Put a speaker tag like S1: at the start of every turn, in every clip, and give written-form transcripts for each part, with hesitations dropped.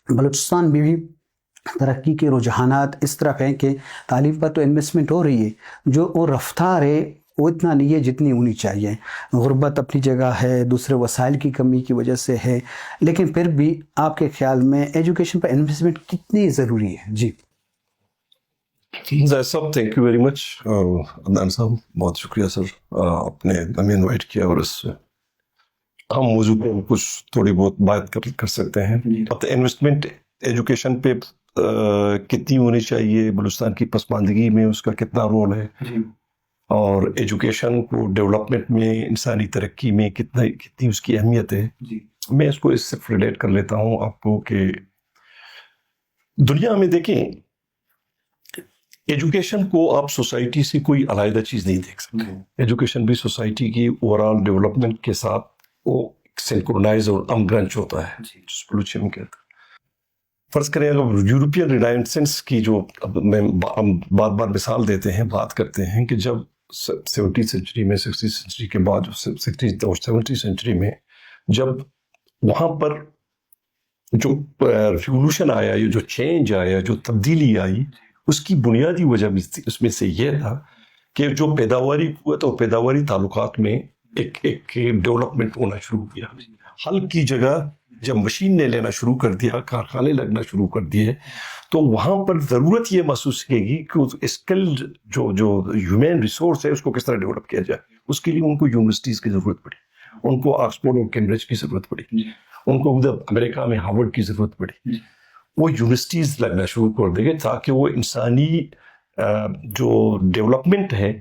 S1: بلوچستان میں بھی ترقی کے رجحانات اس طرف ہیں کہ تعلیم پر تو انویسٹمنٹ ہو رہی ہے، جو وہ رفتار ہے وہ اتنا نہیں ہے جتنی ہونی چاہیے. غربت اپنی جگہ ہے، دوسرے وسائل کی کمی کی وجہ سے ہے، لیکن پھر بھی آپ کے خیال میں ایجوکیشن پر انویسٹمنٹ کتنی ضروری ہے؟ جی
S2: زاہد صاحب thank you very much. Adnan صاحب بہت شکریہ سر، آپ نے ہمیں انوائٹ کیا اور اس ہم موضوع پہ کچھ تھوڑی بہت بات کر سکتے ہیں. اب انویسٹمنٹ ایجوکیشن پہ کتنی ہونی چاہیے، بلوچستان کی پسماندگی میں اس کا کتنا رول ہے، اور ایجوکیشن کو ڈیولپمنٹ میں، انسانی ترقی میں کتنی اس کی اہمیت ہے. میں اس کو اس سے ریلیٹ کر لیتا ہوں آپ کو کہ دنیا میں دیکھیں ایجوکیشن کو آپ سوسائٹی سے کوئی علیحدہ چیز نہیں دیکھ سکتے. ایجوکیشن بھی سوسائٹی کی اوور آل ڈیولپمنٹ کے ساتھ وہ سینکرونائز اور امگرنچ ہوتا ہے، بلوچی میں کہتے ہیں. فرض کریں اگر یورپین رینائسنس کی جو ہم بار بار مثال دیتے ہیں، بات کرتے ہیں کہ جب 70 سینچری میں، 60 سینچری کے بعد 70 سینچری میں جب وہاں پر جو ریولوشن آیا، جو چینج آیا، جو تبدیلی آئی، اس کی بنیادی وجہ اس میں سے یہ تھا کہ جو پیداواری قوت اور پیداواری تعلقات میں ایک ڈیولپمنٹ ہونا شروع کیا. حل کی جگہ جب مشین نے لینا شروع کر دیا، کارخانے لگنا شروع کر دیے، تو وہاں پر ضرورت یہ محسوس کی گئی کہ اسکلڈ جو ہیومن ریسورس ہے اس کو کس طرح ڈیولپ کیا جائے. اس کے لیے ان کو یونیورسٹیز کی ضرورت پڑی، ان کو آکسفورڈ اور کیمبرج کی ضرورت پڑی، ان کو ادھر امریکہ میں ہارورڈ کی ضرورت پڑی. وہ یونیورسٹیز لگنا شروع کر دے گے تاکہ وہ انسانی جو ڈیولپمنٹ ہے،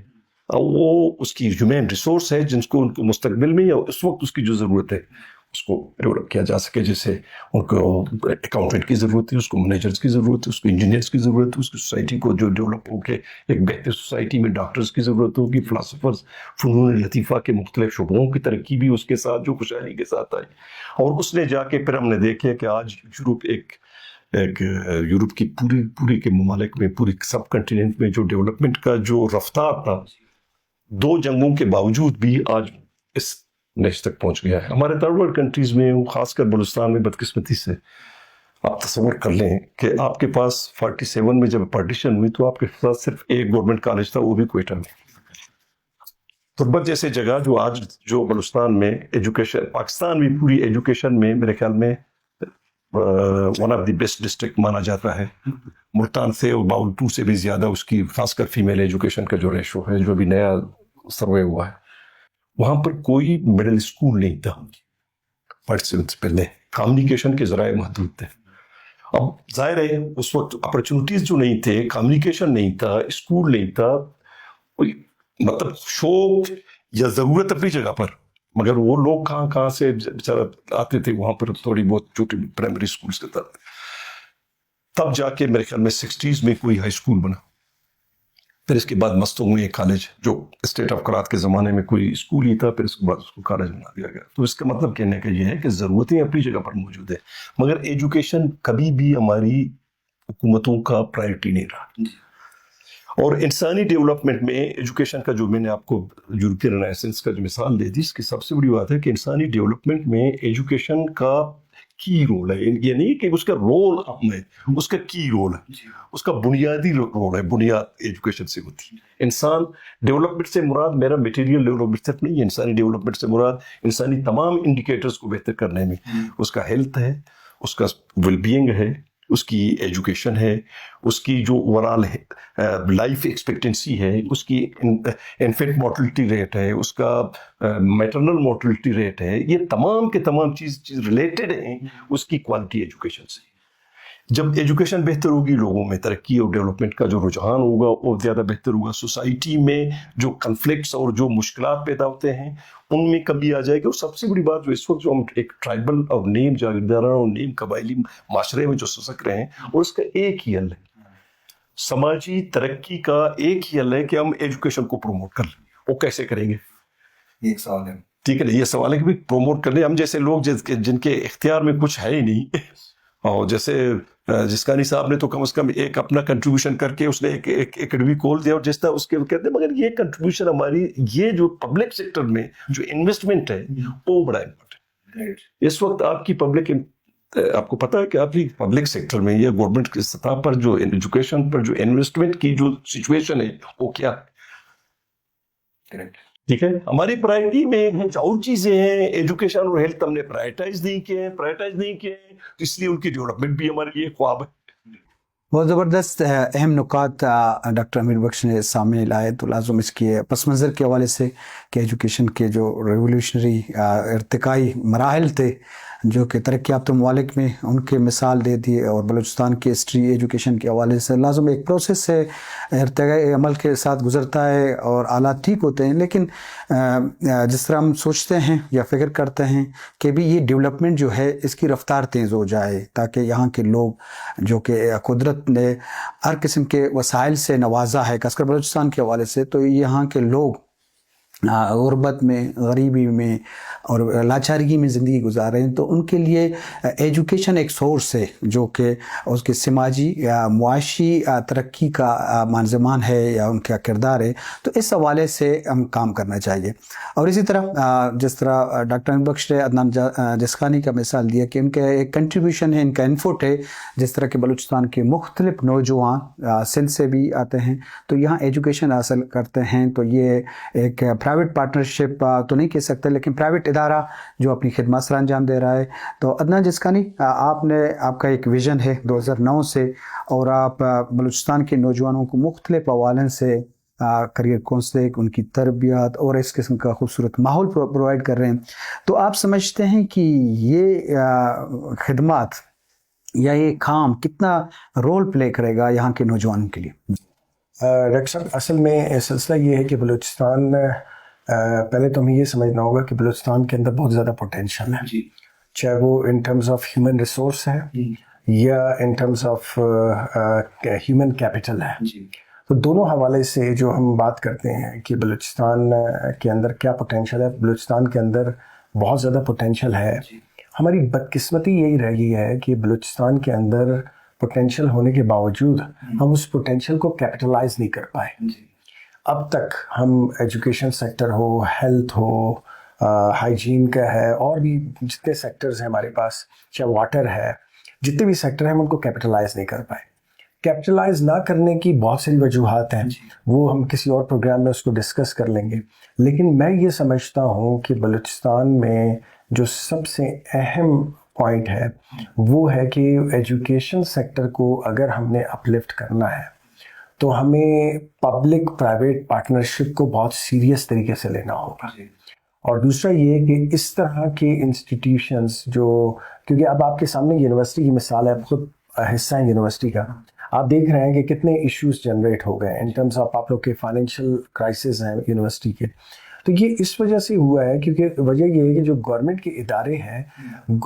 S2: وہ اس کی ہیومن ریسورس ہے جن کو ان کو مستقبل میں یا اس وقت اس کی جو ضرورت ہے اس کو ڈیولپ کیا جا سکے. جیسے ان کو اکاؤنٹنٹ کی ضرورت ہے، اس کو مینیجرز کی ضرورت ہے، اس کو انجینئرز کی ضرورت ہے، اس کی سوسائٹی کو جو ڈیولپ ہو کے ایک بہتر سوسائٹی میں ڈاکٹرز کی ضرورت ہوگی، فلاسفرز، فنون لطیفہ کے مختلف شعبوں کی ترقی بھی اس کے ساتھ جو خوشحالی کے ساتھ آئی. اور اس نے جا کے پھر ہم نے دیکھے کہ آج یورپ یورپ کی پوری کے ممالک میں، پوری سب کنٹیننٹ میں جو ڈیولپمنٹ کا جو رفتار تھا 2 جنگوں کے باوجود بھی آج اس نیچ تک پہنچ گیا ہے. ہمارے تھرڈ ورلڈ کنٹریز میں، خاص کر بلوچستان میں بدقسمتی سے آپ تصور کر لیں کہ آپ کے پاس 47 میں جب پارٹیشن ہوئی تو آپ کے پاس صرف ایک گورنمنٹ کالج تھا، وہ بھی کوئٹہ میں. تربت جیسے جگہ جو آج جو بلوچستان میں ایجوکیشن، پاکستان میں پوری ایجوکیشن میں میرے خیال میں one of the best district مانا جاتا ہے. ملتان سے اور باولپور سے بھی زیادہ اس کی خاص کر فیمیل ایجوکیشن کا جو ریشو ہے، جو بھی نیا سروے ہوا ہے، وہاں پر کوئی مڈل اسکول نہیں تھا 47 سے پہلے. کمیونیکیشن کے ذرائع محدود تھے. اب ظاہر ہے اس وقت اپرچونٹیز جو نہیں تھے، کمیونیکیشن نہیں تھا، اسکول نہیں تھا، مطلب شوق یا ضرورت اپنی جگہ پر، مگر وہ لوگ کہاں سے بیچارہ آتے تھے وہاں پر تھوڑی بہت چھوٹی پرائمری اسکولس کے تحت. تب جا کے میرے خیال میں 60s میں کوئی ہائی اسکول بنا. پھر اس کے بعد مستوں میں ایک کالج، جو اسٹیٹ آف کرات کے زمانے میں کوئی اسکول ہی تھا، پھر اس کے بعد اس کو کالج بنا دیا گیا. تو اس کا مطلب کہنے کا یہ ہے کہ ضرورتیں اپنی جگہ پر موجود ہیں، مگر ایجوکیشن کبھی بھی ہماری حکومتوں کا پرائرٹی نہیں رہا. اور انسانی ڈیولپمنٹ میں ایجوکیشن کا جو میں نے آپ کو یورپین رینائسنس کا جو مثال دے دی، اس کی سب سے بڑی بات ہے کہ انسانی ڈیولپمنٹ میں ایجوکیشن کا کی رول ہے. یہ نہیں کہ اس کا رول اہم ہے، اس کا کی رول ہے، اس کا بنیادی رول ہے. بنیاد ایجوکیشن سے ہوتی ہے. انسان ڈیولپمنٹ سے مراد میرا میٹیریل ڈیولپمنٹ صرف نہیں ہے. انسانی ڈیولپمنٹ سے مراد انسانی تمام انڈیکیٹرز کو بہتر کرنے میں اس کا ہیلتھ ہے، اس کا ویل بینگ ہے، اس کی ایجوکیشن ہے، اس کی جو اوورآل لائف ایکسپیکٹنسی ہے، اس کی انفینٹ مورٹلٹی ریٹ ہے، اس کا میٹرنل مورٹلٹی ریٹ ہے. یہ تمام کے تمام چیز ریلیٹڈ ہیں اس کی کوالٹی ایجوکیشن سے. جب ایجوکیشن بہتر ہوگی، لوگوں میں ترقی اور ڈیولپمنٹ کا جو رجحان ہوگا وہ زیادہ بہتر ہوگا. سوسائٹی میں جو کنفلکٹس اور جو مشکلات پیدا ہوتے ہیں ان میں کمی آ جائے گی. اور سب سے بڑی بات جو اس وقت جو ہم ایک ٹرائبل اور نیم جاگیردارانہ اور نیم قبائلی معاشرے میں جو سسک رہے ہیں، اور اس کا ایک ہی حل ہے، سماجی ترقی کا ایک ہی حل ہے کہ ہم ایجوکیشن کو پروموٹ کر لیں. وہ کیسے کریں گے؟
S3: ایک سوال ہے.
S2: ٹھیک ہے، یہ سوال ہے کہ پروموٹ کر لیں. ہم جیسے لوگ جن کے اختیار میں کچھ ہے ہی نہیں، اور جیسے جسکانی صاحب نے تو کم از کم ایک اپنا کنٹریبیوشن کر کے اس نے ایک اکیڈمی کھول دیا، اور جس طرح اس کے کہتے ہیں، مگر یہ کنٹریبیوشن ہماری یہ جو پبلک سیکٹر میں جو انویسٹمنٹ ہے وہ بڑا امپورٹنٹ. اس وقت آپ کی پبلک آپ کو پتا ہے کہ ابھی پبلک سیکٹر میں یا گورنمنٹ کی سطح پر جو ایجوکیشن پر جو انویسٹمنٹ کی جو سچویشن ہے وہ کیا ہے؟ ٹھیک ہے، ہماری پرائرٹی میں اور چیزیں ہیں، ایجوکیشن اور ہیلتھ ہم نے پرائرٹائز نہیں کیے، اس لیے ان کی ڈیولپمنٹ بھی ہمارے لیے خواب ہے.
S1: بہت زبردست اہم نکات ڈاکٹر امیر بخش نے سامنے لائے. تو لازم اس کے پس منظر کے حوالے سے کہ ایجوکیشن کے جو ریولیوشنری ارتقائی مراحل تھے جو کہ ترقی یافتہ ممالک میں ان کے مثال دے دی، اور بلوچستان کی ہسٹری ایجوکیشن کے حوالے سے لازم ایک پروسیس سے ارتقائی عمل کے ساتھ گزرتا ہے اور حالات ٹھیک ہوتے ہیں. لیکن جس طرح ہم سوچتے ہیں یا فکر کرتے ہیں کہ بھی یہ ڈیولپمنٹ جو ہے اس کی رفتار تیز ہو جائے تاکہ یہاں کے لوگ جو کہ قدرت نے ہر قسم کے وسائل سے نوازا ہے خاص کر بلوچستان کے حوالے سے، تو یہاں کے لوگ غربت میں، غریبی میں اور لاچارگی میں زندگی گزار رہے ہیں. تو ان کے لیے ایجوکیشن ایک سورس ہے جو کہ اس کے سماجی یا معاشی ترقی کا مانزمان ہے یا ان کا کردار ہے. تو اس حوالے سے ہم کام کرنا چاہیے. اور اسی طرح جس طرح ڈاکٹر امیر بخش نے عدنان جسکانی کا مثال دیا کہ ان کا ایک کنٹریبیوشن ہے، ان کا انفوٹ ہے، جس طرح کہ بلوچستان کے مختلف نوجوان سندھ سے بھی آتے ہیں تو یہاں ایجوکیشن حاصل کرتے ہیں. تو یہ ایک پرائیویٹ پارٹنرشپ تو نہیں کہہ سکتے لیکن پرائیویٹ ادارہ جو اپنی خدمات سر انجام دے رہا ہے. تو عدنان جسکانی، آپ کا ایک ویژن ہے 2009 سے، اور آپ بلوچستان کے نوجوانوں کو مختلف حوالوں سے کریئر کونسلنگ، ان کی تربیت اور اس قسم کا خوبصورت ماحول پرووائڈ کر رہے ہیں. تو آپ سمجھتے ہیں کہ یہ خدمات یا یہ کام کتنا رول پلے کرے گا یہاں کے نوجوانوں کے لیے؟
S3: ڈاکٹر صاحب، اصل میں سلسلہ یہ ہے کہ بلوچستان، پہلے تو ہمیں یہ سمجھنا ہوگا کہ بلوچستان کے اندر بہت زیادہ پوٹینشیل ہے، چاہے وہ in terms of human resource ہے یا in terms of human capital ہے. تو دونوں حوالے سے جو ہم بات کرتے ہیں کہ بلوچستان کے اندر کیا پوٹینشیل ہے، بلوچستان کے اندر بہت زیادہ پوٹینشیل ہے. ہماری بدقسمتی یہی رہ گئی ہے کہ بلوچستان کے اندر پوٹینشیل ہونے کے باوجود ہم اس پوٹینشیل کو کیپٹلائز نہیں کر پائے. اب تک ہم ایجوکیشن سیکٹر ہو، ہیلتھ ہو، ہائیجین کا ہے، اور بھی جتنے سیکٹرز ہیں ہمارے پاس، چاہے واٹر ہے، جتنے بھی سیکٹر ہیں ہم ان کو کیپٹلائز نہیں کر پائے. کیپٹلائز نہ کرنے کی بہت ساری وجوہات ہیں، وہ ہم کسی اور پروگرام میں اس کو ڈسکس کر لیں گے. لیکن میں یہ سمجھتا ہوں کہ بلوچستان میں جو سب سے اہم پوائنٹ ہے وہ ہے کہ ایجوکیشن سیکٹر کو اگر ہم نے اپلفٹ کرنا ہے تو ہمیں پبلک پرائیویٹ پارٹنرشپ کو بہت سیریس طریقے سے لینا ہوگا. اور دوسرا یہ کہ اس طرح کے انسٹیٹیوشنز جو، کیونکہ اب آپ کے سامنے یونیورسٹی کی مثال ہے، خود حصہ ہے یونیورسٹی کا، آپ دیکھ رہے ہیں کہ کتنے ایشوز جنریٹ ہو گئے ان ٹرمز آف آپ لوگ کے فائنینشیل کرائسس ہیں یونیورسٹی کے. تو یہ اس وجہ سے ہوا ہے کیونکہ وجہ یہ ہے کہ جو گورنمنٹ کے ادارے ہیں،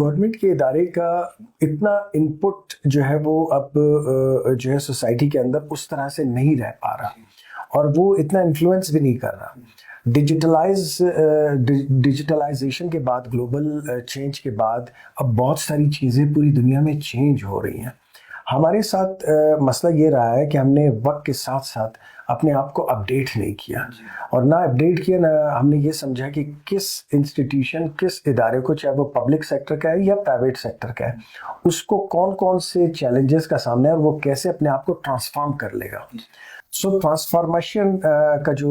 S3: گورنمنٹ کے ادارے کا اتنا انپٹ جو ہے وہ اب جو ہے سوسائٹی کے اندر اس طرح سے نہیں رہ پا رہا، اور وہ اتنا انفلوئنس بھی نہیں کر رہا. ڈیجیٹلائزیشن کے بعد، گلوبل چینج کے بعد اب بہت ساری چیزیں پوری دنیا میں چینج ہو رہی ہیں. ہمارے ساتھ مسئلہ یہ رہا ہے کہ ہم نے وقت کے ساتھ ساتھ اپنے آپ کو اپڈیٹ نہیں کیا، اور نہ اپڈیٹ کیا، نہ ہم نے یہ سمجھا کہ کس انسٹیٹیوشن، کس ادارے کو، چاہے وہ پبلک سیکٹر کا ہے یا پرائیویٹ سیکٹر کا ہے، اس کو کون کون سے چیلنجز کا سامنا ہے اور وہ کیسے اپنے آپ کو ٹرانسفارم کر لے گا. سو ٹرانسفارمیشن کا جو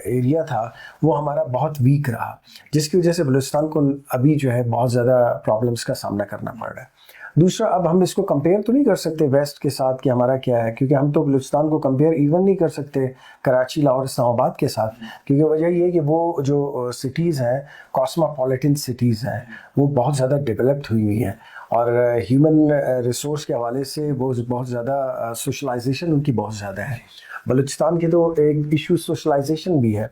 S3: ایریا تھا وہ ہمارا بہت ویک رہا، جس کی وجہ سے بلوچستان کو ابھی جو ہے بہت زیادہ پرابلمس کا سامنا کرنا پڑ رہا ہے. دوسرا، اب ہم اس کو کمپیئر تو نہیں کر سکتے ویسٹ کے ساتھ کہ ہمارا کیا ہے، کیونکہ ہم تو بلوچستان کو کمپیئر ایون نہیں کر سکتے کراچی، لاہور، اسلام آباد کے ساتھ، کیونکہ وجہ یہ ہے کہ وہ جو سٹیز ہیں، کاسموپولیٹن سٹیز ہیں، وہ بہت زیادہ ڈیولپڈ ہوئی ہیں، اور ہیومن ریسورس کے حوالے سے وہ بہت زیادہ سوشلائزیشن ان کی بہت زیادہ ہے. بلوچستان کے تو ایک ایشو سوشلائزیشن بھی ہے.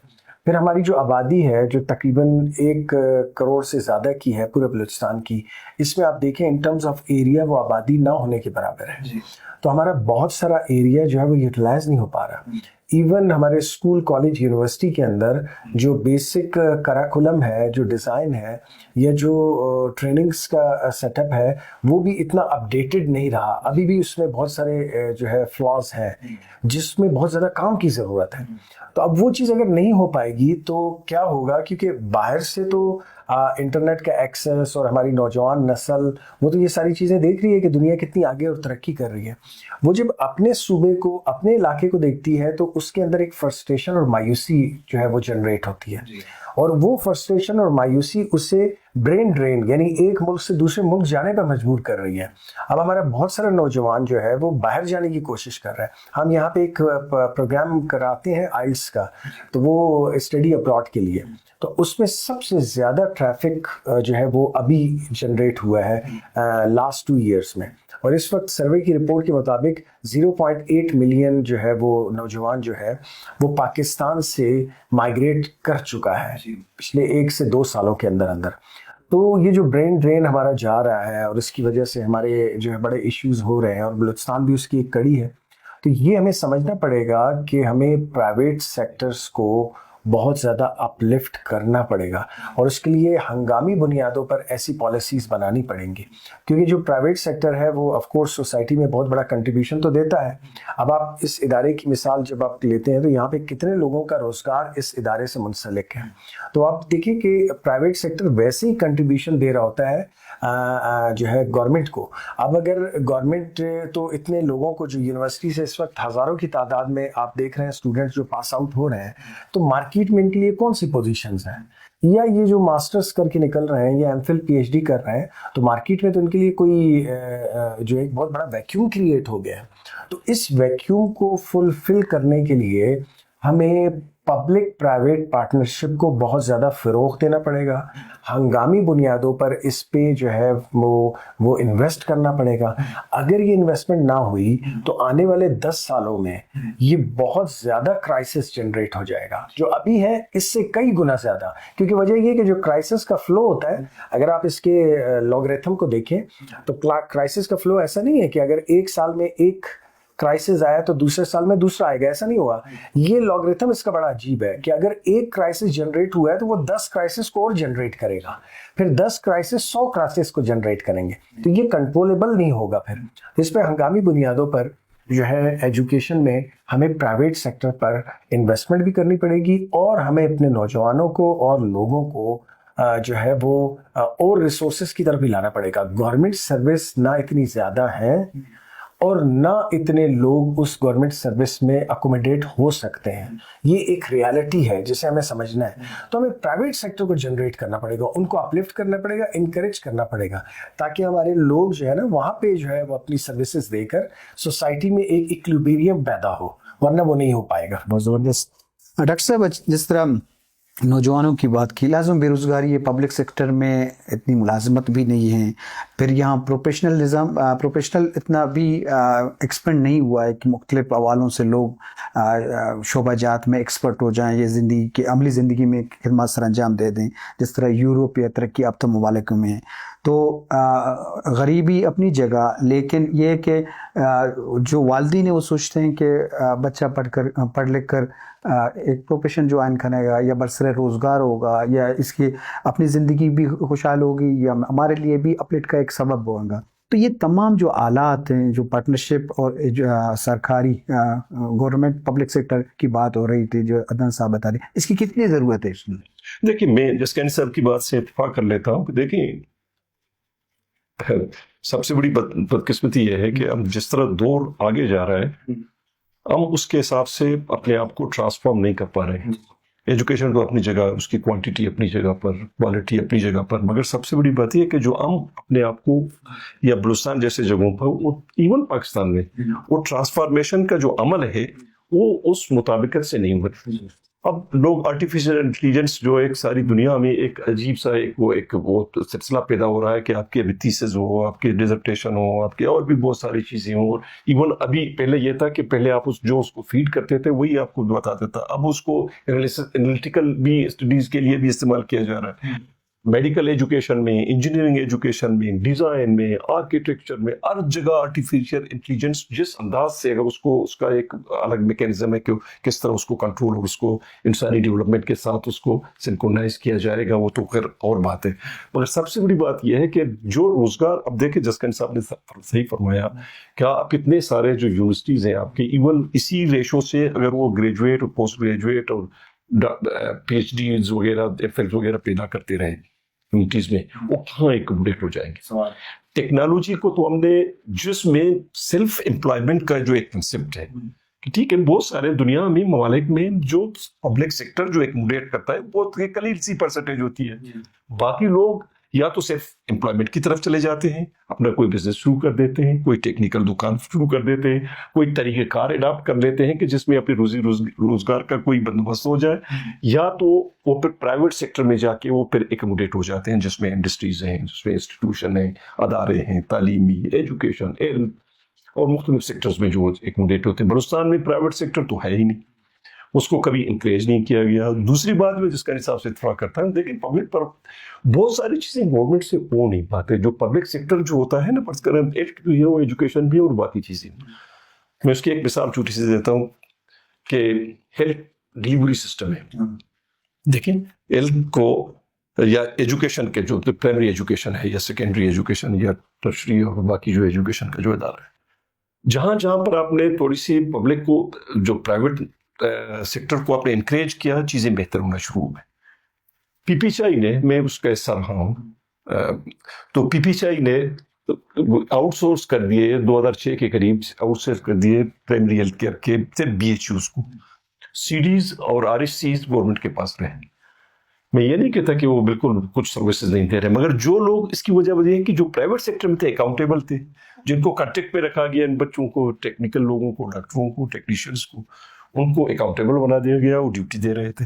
S3: پھر ہماری جو آبادی ہے جو تقریباً 1 کروڑ سے زیادہ کی ہے پورے بلوچستان کی، اس میں آپ دیکھیں ان ٹرمز آف ایریا وہ آبادی نہ ہونے کے برابر ہے. تو ہمارا بہت سارا ایریا جو ہے وہ یوٹیلائز نہیں ہو پا رہا. ایون ہمارے اسکول، کالج، یونیورسٹی کے اندر جو بیسک کریکولم ہے، جو ڈیزائن ہے یا جو ٹریننگز کا سیٹ اپ ہے، وہ بھی اتنا اپڈیٹڈ نہیں رہا. ابھی بھی اس میں بہت سارے جو ہے فلاز ہیں جس میں بہت زیادہ کام کی ضرورت ہے. تو اب وہ چیز اگر نہیں ہو پائے گی تو کیا ہوگا، کیونکہ باہر سے تو انٹرنیٹ کا ایکسیس اور ہماری نوجوان نسل وہ تو یہ ساری چیزیں دیکھ رہی ہے کہ دنیا کتنی آگے اور ترقی کر رہی ہے. وہ جب اپنے صوبے کو اپنے علاقے کو دیکھتی ہے تو اس کے اندر ایک فرسٹریشن اور مایوسی جو ہے وہ جنریٹ ہوتی ہے, اور وہ فرسٹریشن اور مایوسی اسے برین ڈرین یعنی ایک ملک سے دوسرے ملک جانے پر مجبور کر رہی ہے. اب ہمارا بہت سارا نوجوان جو ہے وہ باہر جانے کی کوشش کر رہا ہے. ہم یہاں پہ ایک پروگرام کراتے ہیں آئلس کا, تو وہ اسٹڈی ابراڈ کے لیے, تو اس میں سب سے زیادہ ٹریفک جو ہے وہ ابھی جنریٹ ہوا ہے لاسٹ 2 ایئرس میں, اور اس وقت سروے کی رپورٹ کے مطابق 0.8 ملین جو ہے وہ نوجوان جو ہے وہ پاکستان سے مائیگریٹ کر چکا ہے پچھلے 1 سے 2 سالوں کے اندر اندر. تو یہ جو برین ڈرین ہمارا جا رہا ہے اور اس کی وجہ سے ہمارے جو ہے بڑے ایشوز ہو رہے ہیں, اور بلوچستان بھی اس کی ایک کڑی ہے, تو یہ ہمیں سمجھنا پڑے گا کہ ہمیں پرائیویٹ سیکٹرز کو بہت زیادہ اپ لفٹ کرنا پڑے گا, اور اس کے لیے ہنگامی بنیادوں پر ایسی پالیسیز بنانی پڑیں گی, کیونکہ جو پرائیویٹ سیکٹر ہے وہ آف کورس سوسائٹی میں بہت بڑا کنٹریبیوشن تو دیتا ہے. اب آپ اس ادارے کی مثال جب آپ لیتے ہیں تو یہاں پہ کتنے لوگوں کا روزگار اس ادارے سے منسلک ہے, تو آپ دیکھیں کہ پرائیویٹ سیکٹر ویسے ہی کنٹریبیوشن دے رہا ہوتا ہے جو ہے گورنمنٹ کو. اب اگر گورنمنٹ تو اتنے لوگوں کو جو یونیورسٹی سے اس وقت ہزاروں کی تعداد میں آپ دیکھ رہے ہیں اسٹوڈنٹس جو پاس آؤٹ ہو رہے ہیں, تو مارکیٹ میں ان کے لیے کون سی پوزیشنز ہیں, یا یہ جو ماسٹرز کر کے نکل رہے ہیں یا M Phil P H D کر رہے ہیں, تو مارکیٹ میں تو ان کے لیے کوئی جو ایک بہت بڑا ویکیوم کریٹ ہو گیا ہے. تو اس ویکیوم کو فلفل کرنے کے لیے ہمیں پبلک پرائیویٹ پارٹنرشپ کو بہت زیادہ فروغ دینا پڑے گا, ہنگامی بنیادوں پر اس پہ جو ہے وہ انویسٹ کرنا پڑے گا. اگر یہ انویسٹمنٹ نہ ہوئی تو آنے والے 10 سالوں میں یہ بہت زیادہ کرائسس جنریٹ ہو جائے گا, جو ابھی ہے اس سے کئی گنا زیادہ. کیونکہ وجہ یہ کہ جو کرائسس کا فلو ہوتا ہے, اگر آپ اس کے لاگریتھم کو دیکھیں تو کرائسس کا فلو ایسا نہیں ہے کہ اگر 1 سال میں ایک کرائسس آیا تو دوسرے سال میں دوسرا آئے گا, ایسا نہیں ہوا. یہ لاگریتھم اس کا بڑا عجیب ہے کہ اگر ایک کرائسس جنریٹ ہوا ہے تو وہ 10 کرائسس کو اور جنریٹ کرے گا, پھر 10 کرائسس 100 کرائسس کو جنریٹ کریں گے, تو یہ کنٹرولیبل نہیں ہوگا. پھر اس پہ ہنگامی بنیادوں پر جو ہے ایجوکیشن میں ہمیں پرائیویٹ سیکٹر پر انویسٹمنٹ بھی کرنی پڑے گی, اور ہمیں اپنے نوجوانوں کو اور لوگوں کو جو ہے وہ اور ریسورسز کی طرف بھی لانا پڑے گا. گورنمنٹ سروس نہ اتنی زیادہ ہیں اور نہ اتنے لوگ اس گورنمنٹ سروس میں اکوموڈیٹ ہو سکتے ہیں. یہ ایک ریالٹی ہے جسے ہمیں سمجھنا ہے. تو ہمیں پرائیویٹ سیکٹر کو جنریٹ کرنا پڑے گا, ان کو اپلفٹ کرنا پڑے گا, انکریج کرنا پڑے گا, تاکہ ہمارے لوگ جو ہے نا وہاں پہ جو ہے وہ اپنی سروسز دے کر سوسائٹی میں ایک ایکویلبریم پیدا ہو, ورنہ وہ نہیں ہو پائے گا.
S1: بہت زبردست. ڈاکٹر صاحب جس طرح نوجوانوں کی بات کی, لازم بے روزگاری ہے, پبلک سیکٹر میں اتنی ملازمت بھی نہیں ہے, پھر یہاں پروفیشنل اتنا بھی ایکسپینڈ نہیں ہوا ہے کہ مختلف حوالوں سے لوگ شعبہ جات میں ایکسپرٹ ہو جائیں, یہ زندگی کی عملی زندگی میں خدمات سر انجام دے دیں, جس طرح یورپ یا ترقی یافتہ ممالک میں ہے. تو غریبی اپنی جگہ, لیکن یہ کہ جو والدین ہیں وہ سوچتے ہیں کہ بچہ پڑھ لکھ کر ایک پروفیشن جو عائن کرے گا یا برسر روزگار ہوگا, یا اس کی اپنی زندگی بھی خوشحال ہوگی, یا ہمارے لیے بھی اپلٹ کا ایک سبب ہوگا. تو یہ تمام جو آلات ہیں, جو پارٹنرشپ اور سرکاری گورنمنٹ پبلک سیکٹر کی بات ہو رہی تھی جو عدنان صاحب بتا رہے, اس کی کتنی ضرورت ہے؟
S2: دیکھیں, میں جسکینی صاحب کی بات سے اتفاق کر لیتا ہوں کہ دیکھیں, سب سے بڑی بدقسمتی یہ ہے کہ ہم جس طرح دور آگے جا رہا ہے, ہم اس کے حساب سے اپنے آپ کو ٹرانسفارم نہیں کر پا رہے ہیں. ایجوکیشن تو اپنی جگہ, اس کی کوانٹیٹی اپنی جگہ پر, کوالٹی اپنی جگہ پر, مگر سب سے بڑی بات یہ ہے کہ جو ہم اپنے آپ کو یا بلوچستان جیسے جگہوں پر, ایون پاکستان میں وہ ٹرانسفارمیشن کا جو عمل ہے وہ اس مطابقت سے نہیں ہوتا. اب لوگ آرٹیفیشل انٹیلیجنس جو ایک ساری دنیا میں ایک عجیب سا وہ سلسلہ پیدا ہو رہا ہے کہ آپ کے تھیسز ہو, آپ کے ڈیزرٹیشن ہو, آپ کے اور بھی بہت ساری چیزیں ہوں. ایون ابھی پہلے یہ تھا کہ پہلے آپ اس کو فیڈ کرتے تھے وہی آپ کو بتا دیتا, اب اس کو انالیٹیکل بھی اسٹڈیز کے لیے بھی استعمال کیا جا رہا ہے. میڈیکل ایجوکیشن میں, انجینئرنگ ایجوکیشن میں, ڈیزائن میں, آرکیٹیکچر میں, ہر جگہ آرٹیفیشل انٹیلیجنس جس انداز سے اگر اس کا ایک الگ میکینزم ہے کہ کس طرح اس کو کنٹرول اور اس کو انسانی ڈیولپمنٹ کے ساتھ اس کو سنکرونائز کیا جائے گا, وہ تو خیر اور بات ہے. مگر سب سے بڑی بات یہ ہے کہ جو روزگار, اب دیکھیں جسکن صاحب نے صحیح فرمایا, کیا آپ کتنے سارے جو یونیورسٹیز ہیں آپ کے, ایون اسی ریشو سے اگر وہ گریجویٹ اور پوسٹ گریجویٹ اور پی ایچ ڈیز وغیرہ ایف ایل وغیرہ پیدا کرتے رہیں, کمیونٹیز میں وہ کہاں ایکوموڈیٹ ہو جائیں گے. ٹیکنالوجی کو تو ہم نے جس میں سیلف امپلائمنٹ کا جو ایک کنسپٹ ہے کہ ٹھیک ہے بہت سارے دنیا میں ممالک میں جو پبلک سیکٹر جو ایکوموڈیٹ کرتا ہے بہت قلیل سی پرسنٹیج ہوتی ہے. باقی لوگ یا تو صرف امپلائمنٹ کی طرف چلے جاتے ہیں, اپنا کوئی بزنس شروع کر دیتے ہیں, کوئی ٹیکنیکل دکان شروع کر دیتے ہیں, کوئی طریقہ کار اڈاپٹ کر لیتے ہیں کہ جس میں اپنی روزی روزگار کا کوئی بندوبست ہو جائے, یا تو وہ پھر پرائیویٹ سیکٹر میں جا کے وہ پھر ایکوموڈیٹ ہو جاتے ہیں جس میں انڈسٹریز ہیں, جس میں انسٹیٹیوشن ہیں, ادارے ہیں, تعلیمی, ایجوکیشن, علم اور مختلف سیکٹرز میں جو ایکوموڈیٹ ہوتے ہیں. بلوچستان میں پرائیویٹ سیکٹر تو ہے ہی نہیں, اس کو کبھی انکریج نہیں کیا گیا. دوسری بات میں جس کا حساب سے اتفاق کرتا ہوں, لیکن پبلک پر بہت ساری چیزیں گورنمنٹ سے ہو نہیں پاتے. جو پبلک سیکٹر جو ہوتا ہے نا, فرض کریں ایجوکیشن بھی ہو, ایجوکیشن بھی اور باقی چیزیں. میں اس کی ایک مثال چھوٹی سی دیتا ہوں کہ ہیلتھ ڈلیوری سسٹم ہے. دیکھیں ہیلتھ کو یا ایجوکیشن کے جو پرائمری ایجوکیشن ہے یا سیکنڈری ایجوکیشن یا ٹرشری اور باقی جو ایجوکیشن کا جو ادارہ ہے, جہاں پر آپ نے تھوڑی سی پبلک کو جو پرائیویٹ سیکٹر کو آپ نے انکریج کیا, چیزیں بہتر ہونا شروع ہوئے. پی پی چائی نے, میں اس کا حصہ رہا ہوں, تو پی پی چائی نے آؤٹ سورس کر دیے 2006 کے قریب آؤٹ سورس کر دیے پرائمری ہیلتھ کیئر کے صرف بی ایچ یوز کو. سی ڈیز اور آر ایچ سیز گورنمنٹ کے پاس رہے. میں یہ نہیں کہتا کہ وہ بالکل کچھ سروسز نہیں دے رہے, مگر جو لوگ اس کی وجہ ہے کہ جو پرائیویٹ سیکٹر میں تھے اکاؤنٹیبل تھے, جن کو کانٹیکٹ پہ رکھا گیا, ان بچوں کو, ٹیکنیکل لوگوں کو, ڈاکٹروں کو, ٹیکنیشینس کو, ان کو اکاؤنٹیبل بنا دیا گیا, وہ ڈیوٹی دے رہے تھے.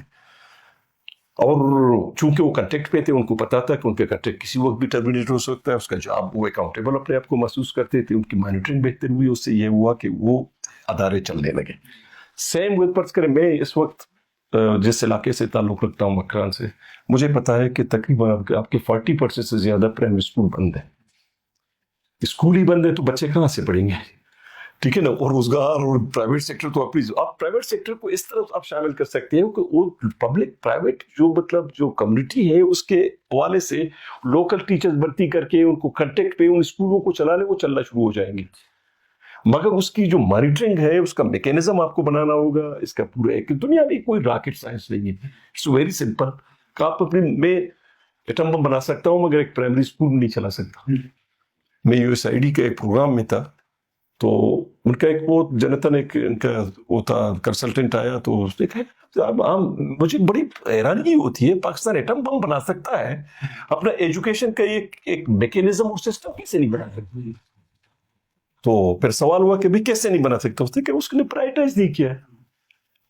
S2: اور چونکہ وہ کنٹیکٹ پہ تھے, ان کو پتا تھا کہ ان پہ کنٹیکٹ کسی وقت بھی ٹرمینیٹ ہو سکتا ہے, اس کا جاب, وہ اکاؤنٹیبل اپنے آپ کو محسوس کرتے تھے. ان کی مانیٹرنگ بہتر ہوئی, اس سے یہ ہوا کہ وہ ادارے چلنے لگے. سیم ود فرض کریں میں اس وقت جس علاقے سے تعلق رکھتا ہوں مکران سے, مجھے پتا ہے کہ تقریباً آپ کے 40% سے زیادہ پرائمری اسکول بند ہیں. اسکول ہی بند ہے تو بچے کہاں سے پڑھیں گے, ٹھیک ہے نا. اور روزگار اور پرائیویٹ سیکٹر تو آپ پرائیویٹ سیکٹر کو اس طرح آپ شامل کر سکتے ہیں کہ وہ پبلک پرائیویٹ جو مطلب جو کمیونٹی ہے اس کے حوالے سے لوکل ٹیچرز بھرتی کر کے ان کو کنٹیکٹ پہ ان اسکولوں کو چلانے, وہ چلنا شروع ہو جائیں گے. مگر اس کی جو مانیٹرنگ ہے, اس کا میکینزم آپ کو بنانا ہوگا. اس کا پورا ایک دنیا میں کوئی راکٹ سائنس نہیں ہے, اٹس ویری سمپل. آپ اپنے میں ایٹم بم بنا سکتا ہوں مگر ایک پرائمری اسکول نہیں چلا سکتا. میں یو ایس آئی ڈی کے ایک پروگرام میں تھا, تو ان کا ایک وہ جنتن ایک ان کا وہ تھا کنسلٹنٹ آیا, تو اس نے کہا مجھے بڑی حیرانی ہوتی ہے, پاکستان ایٹم بم بنا سکتا ہے, اپنا ایجوکیشن کا ایک میکینزم اور سسٹم کیسے نہیں بنا سکتا. تو پھر سوال ہوا کہ بھی کیسے نہیں بنا سکتا. اس نے کہ اس نے پرائرٹائز نہیں کیا.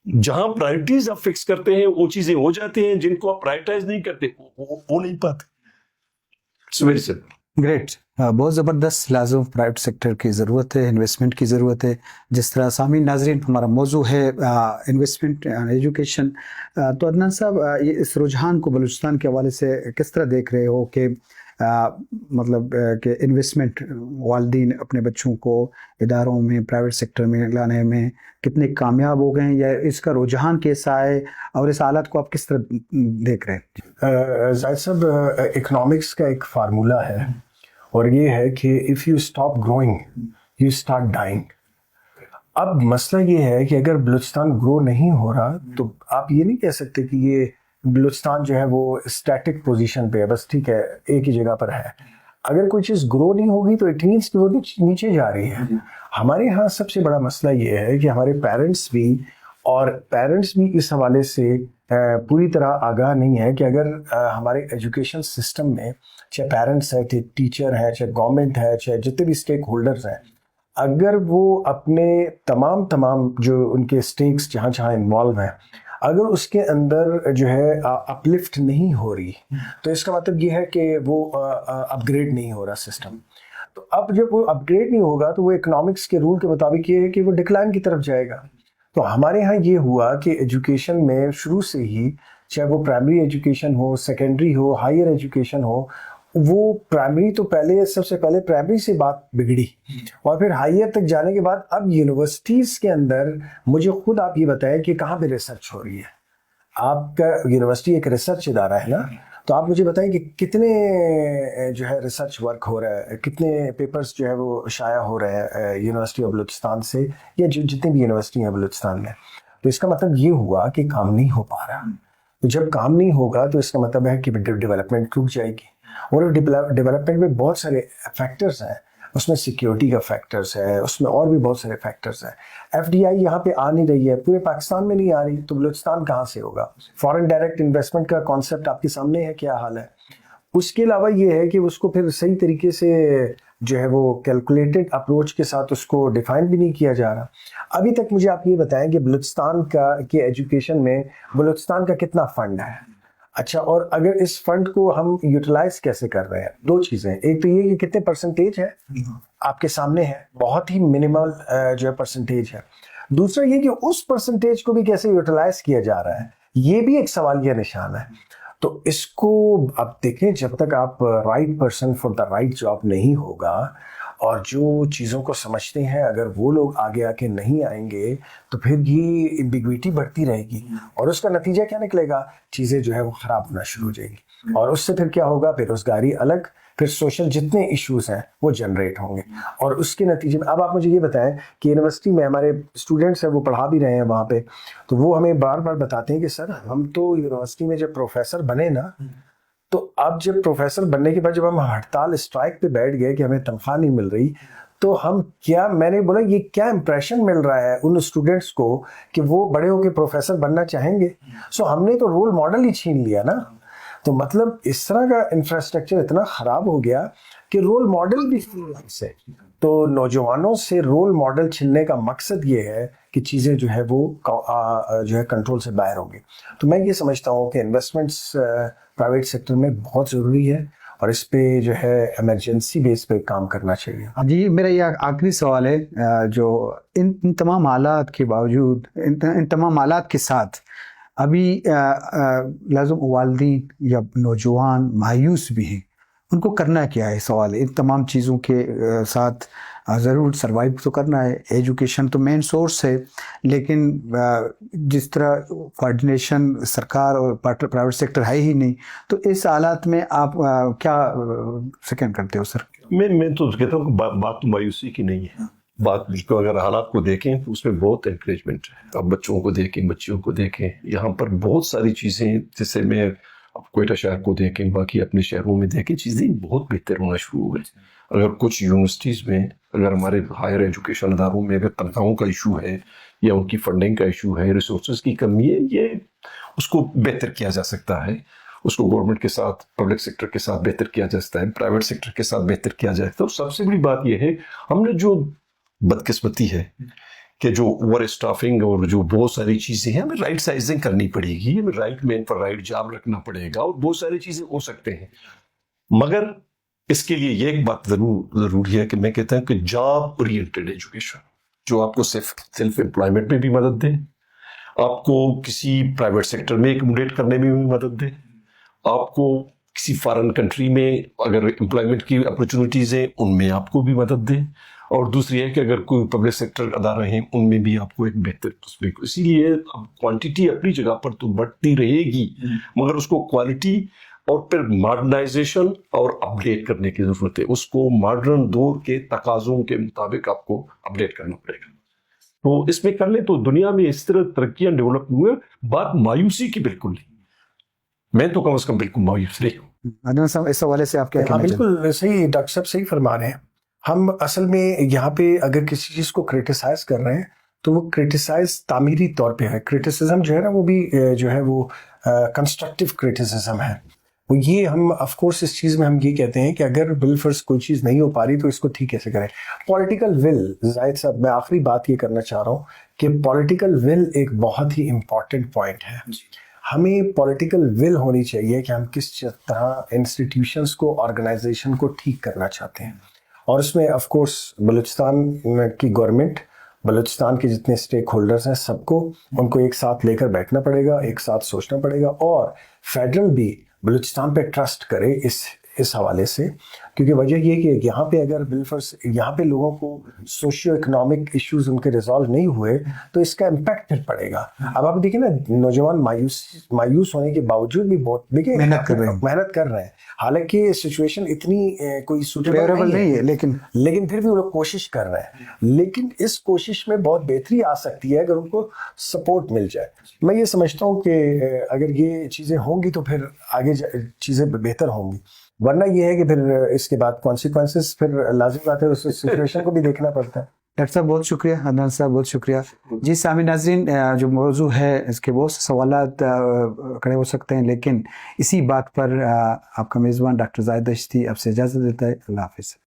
S2: جہاں پرائرٹیز آپ فکس کرتے ہیں وہ چیزیں ہو جاتی ہیں, جن کو آپ پرائرٹائز نہیں کرتے وہ نہیں پاتے. It's very simple.
S1: گریٹ. بہت زبردست. لازم پرائیویٹ سیکٹر کی ضرورت ہے, انویسٹمنٹ کی ضرورت ہے. جس طرح سامعین ناظرین ہمارا موضوع ہے انویسٹمنٹ ایجوکیشن, تو عدنان صاحب یہ اس رجحان کو بلوچستان کے حوالے سے کس طرح دیکھ رہے ہو کہ مطلب کہ انویسٹمنٹ والدین اپنے بچوں کو اداروں میں پرائیویٹ سیکٹر میں لانے میں کتنے کامیاب ہو گئے ہیں, یا اس کا رجحان کیسا ہے, اور اس حالات کو آپ کس طرح دیکھ رہے ہیں؟
S3: زاہد صاحب, اکنامکس کا ایک فارمولہ ہے, اور یہ ہے کہ if you stop growing you start dying. اب مسئلہ یہ ہے کہ اگر بلوچستان گرو نہیں ہو رہا تو آپ یہ نہیں کہہ سکتے کہ یہ بلوچستان جو ہے وہ اسٹیٹک پوزیشن پہ ہے, بس ٹھیک ہے ایک ہی جگہ پر ہے. اگر کوئی چیز گرو نہیں ہوگی تو اٹ مینس کہ وہ نیچے جا رہی ہے. ہمارے ہاں سب سے بڑا مسئلہ یہ ہے کہ ہمارے پیرنٹس بھی اس حوالے سے پوری طرح آگاہ نہیں ہے کہ اگر ہمارے ایجوکیشن سسٹم میں چاہے پیرنٹس ہے, چاہے ٹیچر ہے, چاہے گورنمنٹ ہے, چاہے جتنے بھی اسٹیک ہولڈرز ہیں, اگر وہ اپنے تمام جو ان کے اسٹیکس جہاں انوالو ہیں, اگر اس کے اندر جو ہے اپلفٹ نہیں ہو رہی, تو اس کا مطلب یہ ہے کہ وہ اپ گریڈ نہیں ہو رہا سسٹم. تو اب جب وہ اپ گریڈ نہیں ہوگا تو وہ اکنامکس کے رول کے مطابق یہ ہے کہ وہ ڈکلائن کی طرف جائے گا. تو ہمارے ہاں یہ ہوا کہ ایجوکیشن میں شروع سے ہی, چاہے وہ پرائمری ایجوکیشن ہو, سیکنڈری ہو, ہائر ایجوکیشن ہو, وہ پرائمری تو سب سے پہلے پرائمری سے بات بگڑی, اور پھر ہائر تک جانے کے بعد اب یونیورسٹیز کے اندر مجھے خود آپ یہ بتائیں کہ کہاں پہ ریسرچ ہو رہی ہے. آپ کا یونیورسٹی ایک ریسرچ ادارہ ہے نا, تو آپ مجھے بتائیں کہ کتنے جو ہے ریسرچ ورک ہو رہا ہے, کتنے پیپرز جو ہے وہ شائع ہو رہے ہیں یونیورسٹی آف بلوچستان سے, یا جتنی بھی یونیورسٹی ہیں بلوچستان میں. تو اس کا مطلب یہ ہوا کہ کام نہیں ہو پا رہا. تو جب کام نہیں ہوگا تو اس کا مطلب ہے کہ ڈیولپمنٹ رک جائے گی. اور ڈیولپمنٹ میں بہت سارے فیکٹرز ہیں, اس میں سیکیورٹی کا فیکٹرز ہے, اس میں اور بھی بہت سارے فیکٹرز ہیں. ایف ڈی آئی یہاں پہ آ نہیں رہی ہے, پورے پاکستان میں نہیں آ رہی, تو بلوچستان کہاں سے ہوگا؟ فارن ڈائریکٹ انویسٹمنٹ کا کانسیپٹ آپ کے سامنے ہے, کیا حال ہے. اس کے علاوہ یہ ہے کہ اس کو پھر صحیح طریقے سے جو ہے وہ کیلکولیٹڈ اپروچ کے ساتھ اس کو ڈیفائن بھی نہیں کیا جا رہا. ابھی تک مجھے آپ یہ بتائیں کہ بلوچستان کے ایجوکیشن میں بلوچستان کا کتنا فنڈ ہے؟ اچھا, اور اگر اس فنڈ کو ہم یوٹیلائز کیسے کر رہے ہیں؟ دو چیزیں, ایک تو یہ کہ کتنے پرسنٹیج ہے آپ کے سامنے ہے, بہت ہی منیمل جو ہے پرسنٹیج ہے. دوسرا یہ کہ اس پرسنٹیج کو بھی کیسے یوٹیلائز کیا جا رہا ہے, یہ بھی ایک سوال یہ نشان ہے. تو اس کو اب دیکھیں, جب تک آپ right person for the right job نہیں ہوگا, اور جو چیزوں کو سمجھتے ہیں اگر وہ لوگ آگے آ کے نہیں آئیں گے, تو پھر یہ ایمبیگویٹی بڑھتی رہے گی, اور اس کا نتیجہ کیا نکلے گا؟ چیزیں جو ہے وہ خراب ہونا شروع ہو جائے گی, اور اس سے پھر کیا ہوگا؟ بے روزگاری الگ, پھر سوشل جتنے ایشوز ہیں وہ جنریٹ ہوں گے. اور اس کے نتیجے میں اب آپ مجھے یہ بتائیں کہ یونیورسٹی میں ہمارے اسٹوڈنٹس ہیں, وہ پڑھا بھی رہے ہیں وہاں پہ, تو وہ ہمیں بار بار بتاتے ہیں کہ سر ہم تو یونیورسٹی میں جب پروفیسر بنے نا, تو اب جب پروفیسر بننے کے بعد جب ہم ہڑتال اسٹرائک پہ بیٹھ گئے کہ ہمیں تنخواہ نہیں مل رہی, تو ہم کیا, میں نے بولا یہ کیا امپریشن مل رہا ہے ان اسٹوڈنٹس کو کہ وہ بڑے ہو کے پروفیسر بننا چاہیں گے؟ سو ہم نے تو رول ماڈل ہی چھین لیا نا. تو مطلب اس طرح کا انفراسٹرکچر اتنا خراب ہو گیا کہ رول ماڈل بھی سے, تو نوجوانوں سے رول ماڈل چھننے کا مقصد یہ ہے کہ چیزیں جو ہے وہ جو ہے کنٹرول سے باہر ہوں گی. تو میں یہ سمجھتا ہوں کہ انویسٹمنٹس پرائیویٹ سیکٹر میں بہت ضروری ہے, اور اس پہ جو ہے ایمرجنسی بیس پہ کام کرنا چاہیے.
S1: جی, میرا یہ آخری سوال ہے, جو ان تمام حالات کے باوجود, ان تمام حالات کے ساتھ ابھی لازم والدین یا نوجوان مایوس بھی ہیں, ان کو کرنا کیا ہے؟ سوال ہے. ان تمام چیزوں کے ساتھ ضرور سروائیو تو کرنا ہے, ایجوکیشن تو مین سورس ہے, لیکن جس طرح کوارڈینیشن سرکار اور پرائیویٹ سیکٹر ہے ہی نہیں, تو اس حالات میں آپ کیا سیکنڈ کرتے ہو سر؟
S2: میں تو کہتا ہوں کہ بات تو مایوسی کی نہیں ہے. بات کو اگر حالات کو دیکھیں تو اس میں بہت انکریجمنٹ ہے. آپ بچوں کو دیکھیں, بچیوں کو دیکھیں, یہاں پر بہت ساری چیزیں, جیسے میں اب کوئٹہ شہر کو دیکھیں, باقی اپنے شہروں میں دیکھیں, چیزیں بہت بہتر ہونا شروع ہو گئی. اگر کچھ یونیورسٹیز میں, اگر ہمارے ہائر ایجوکیشن اداروں میں اگر تنخواہوں کا ایشو ہے یا ان کی فنڈنگ کا ایشو ہے, ریسورسز کی کمی ہے, یہ اس کو بہتر کیا جا سکتا ہے. اس کو گورنمنٹ کے ساتھ, پبلک سیکٹر کے ساتھ بہتر کیا جا سکتا ہے, پرائیویٹ سیکٹر کے ساتھ بہتر کیا جا سکتا ہے. اور سب سے بڑی بات یہ ہے, ہم نے جو بدقسمتی ہے کہ جو اوور اسٹافنگ اور جو بہت ساری چیزیں ہیں, ہمیں رائٹ سائزنگ کرنی پڑے گی, ہمیں رائٹ مین پر رائٹ جاب رکھنا پڑے گا, اور بہت ساری چیزیں ہو سکتے ہیں. مگر اس کے لیے یہ ایک بات ضروری ہے کہ میں کہتا ہوں کہ جاب اورینٹڈ ایجوکیشن, جو آپ کو سیلف امپلائمنٹ میں بھی مدد دے, آپ کو کسی پرائیویٹ سیکٹر میں ایکوموڈیٹ کرنے میں بھی مدد دے, آپ کو کسی فارن کنٹری میں اگر امپلائمنٹ کی اپرچونیٹیز ہیں ان میں آپ کو بھی مدد دے, اور دوسری ہے کہ اگر کوئی پبلک سیکٹر ادارے ہیں ان میں بھی آپ کو ایک بہتر تصویر. اسی لیے کوانٹیٹی اپنی جگہ پر تو بڑھتی رہے گی, مگر اس کو کوالٹی اور پھر ماڈرنائزیشن اور اپڈیٹ کرنے کی ضرورت ہے. اس کو ماڈرن دور کے تقاضوں کے مطابق آپ کو اپڈیٹ کرنا پڑے گا. تو اس میں کر لیں تو دنیا میں اس طرح ترقیاں ڈیولپ ہوئے. بات مایوسی کی بالکل نہیں, میں تو کم از کم بالکل مایوس نہیں ہوں.
S1: عدنان صاحب, اس حوالے سے آپ کیا کہنا چاہتے ہیں؟
S3: بالکل صحیح, ڈاکٹر صاحب صحیح فرما رہے ہیں. ہم اصل میں یہاں پہ اگر کسی چیز کو کرٹیسائز کر رہے ہیں تو وہ کرٹیسائز تعمیری طور پہ ہے. کرٹیسزم جو ہے نا, وہ بھی جو ہے وہ کنسٹرکٹیو کرٹیسزم ہے. وہ یہ ہم آف کورس اس چیز میں ہم یہ کہتے ہیں کہ اگر بالفرض کوئی چیز نہیں ہو پا رہی تو اس کو ٹھیک کیسے کریں. پولیٹیکل ول, زاہد صاحب میں آخری بات یہ کرنا چاہ رہا ہوں کہ پولیٹیکل ول ایک بہت ہی امپورٹنٹ پوائنٹ ہے. ہمیں پولیٹیکل ول ہونی چاہیے کہ ہم کس طرح انسٹیٹیوشنز کو, آرگنائزیشن کو ٹھیک کرنا چاہتے ہیں. اور اس میں آف کورس بلوچستان کی گورنمنٹ, بلوچستان کے جتنے اسٹیک ہولڈرز ہیں, سب کو ان کو ایک ساتھ لے کر بیٹھنا پڑے گا, ایک ساتھ سوچنا پڑے گا, اور فیڈرل بھی بلوچستان پہ ٹرسٹ کرے اس اس حوالے سے، کیونکہ وجہ یہ کہ یہاں پہ اگر بالفرض یہاں پہ لوگوں کو سوشیو اکنامک ایشوز ان کے ریزالو نہیں ہوئے تو اس کا امپیکٹ پھر پڑے گا. اب آپ دیکھیں نا نوجوان مایوس ہونے کے باوجود بھی بہت دیکھیں
S1: محنت کر رہے ہیں،
S3: حالانکہ سچویشن اتنی کوئی سوٹیبل
S1: نہیں ہے
S3: لیکن پھر بھی وہ لوگ کوشش کر رہے ہیں. لیکن اس کوشش میں بہت بہتری آ سکتی ہے اگر ان کو سپورٹ مل جائے. میں یہ سمجھتا ہوں کہ اگر یہ چیزیں ہوں گی تو پھر آگے چیزیں بہتر ہوں گی، ورنہ یہ ہے کہ پھر اس کے بعد کانسیکوینسز پھر لازم بات ہے اس سچویشن کو بھی دیکھنا پڑتا ہے.
S1: ڈاکٹر صاحب بہت شکریہ، عدنان صاحب بہت شکریہ. جی سامعین ناظرین، جو موضوع ہے اس کے بہت سے سوالات کھڑے ہو سکتے ہیں، لیکن اسی بات پر آپ کا میزبان ڈاکٹر زاہد دشتی آپ سے اجازت دیتا ہے. اللہ حافظ.